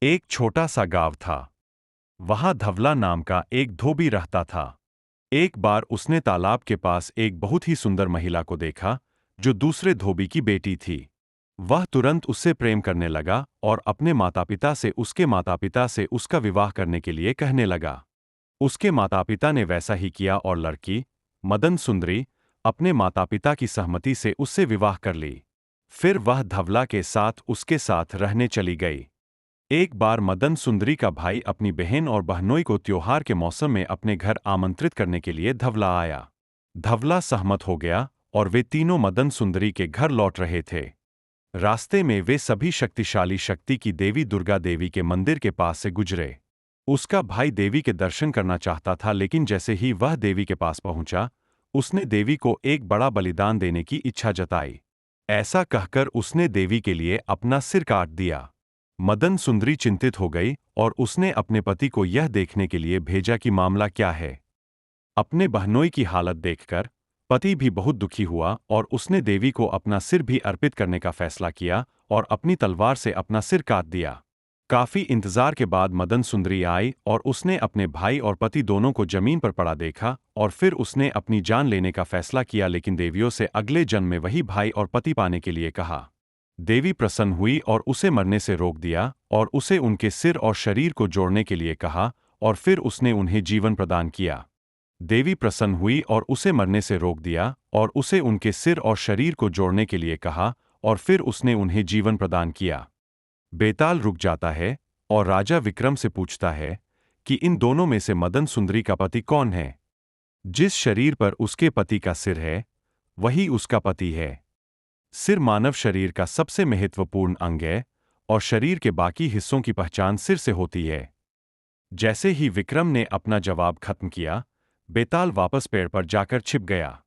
एक छोटा सा गांव था। वहां धवला नाम का एक धोबी रहता था। एक बार उसने तालाब के पास एक बहुत ही सुंदर महिला को देखा, जो दूसरे धोबी की बेटी थी। वह तुरंत उससे प्रेम करने लगा और अपने माता-पिता से उसका विवाह करने के लिए कहने लगा। उसके माता-पिता ने वैसा ही किया और लड़की, मदन सुंदरी, अपने माता-पिता की सहमति से उससे विवाह कर ली। फिर वह धवला के साथ उसके साथ रहने चली गई। एक बार मदन सुंदरी का भाई अपनी बहन और बहनोई को त्योहार के मौसम में अपने घर आमंत्रित करने के लिए धवला आया। धवला सहमत हो गया और वे तीनों मदन सुंदरी के घर लौट रहे थे। रास्ते में वे सभी शक्तिशाली शक्ति की देवी दुर्गा देवी के मंदिर के पास से गुजरे। उसका भाई देवी के दर्शन करना चाहता था, लेकिन जैसे ही वह देवी के पास पहुंचा, उसने देवी को एक बड़ा बलिदान देने की इच्छा जताई। ऐसा कहकर उसने देवी के लिए अपना सिर काट दिया। मदन सुंदरी चिंतित हो गई और उसने अपने पति को यह देखने के लिए भेजा कि मामला क्या है। अपने बहनोई की हालत देखकर पति भी बहुत दुखी हुआ और उसने देवी को अपना सिर भी अर्पित करने का फैसला किया और अपनी तलवार से अपना सिर काट दिया। काफी इंतजार के बाद मदन सुंदरी आई और उसने अपने भाई और पति दोनों को जमीन पर पड़ा देखा और फिर उसने अपनी जान लेने का फैसला किया, लेकिन देवियों से अगले जन्म में वही भाई और पति पाने के लिए कहा। देवी प्रसन्न हुई और उसे मरने से रोक दिया और उसे उनके सिर और शरीर को जोड़ने के लिए कहा और फिर उसने उन्हें जीवन प्रदान किया। देवी प्रसन्न हुई और उसे मरने से रोक दिया और उसे उनके सिर और शरीर को जोड़ने के लिए कहा और फिर उसने उन्हें जीवन प्रदान किया। बेताल रुक जाता है और राजा विक्रम से पूछता है कि इन दोनों में से मदन सुंदरी का पति कौन है। जिस शरीर पर उसके पति का सिर है, वही उसका पति है। सिर मानव शरीर का सबसे महत्वपूर्ण अंग है और शरीर के बाकी हिस्सों की पहचान सिर से होती है। जैसे ही विक्रम ने अपना जवाब खत्म किया, बेताल वापस पेड़ पर जाकर छिप गया।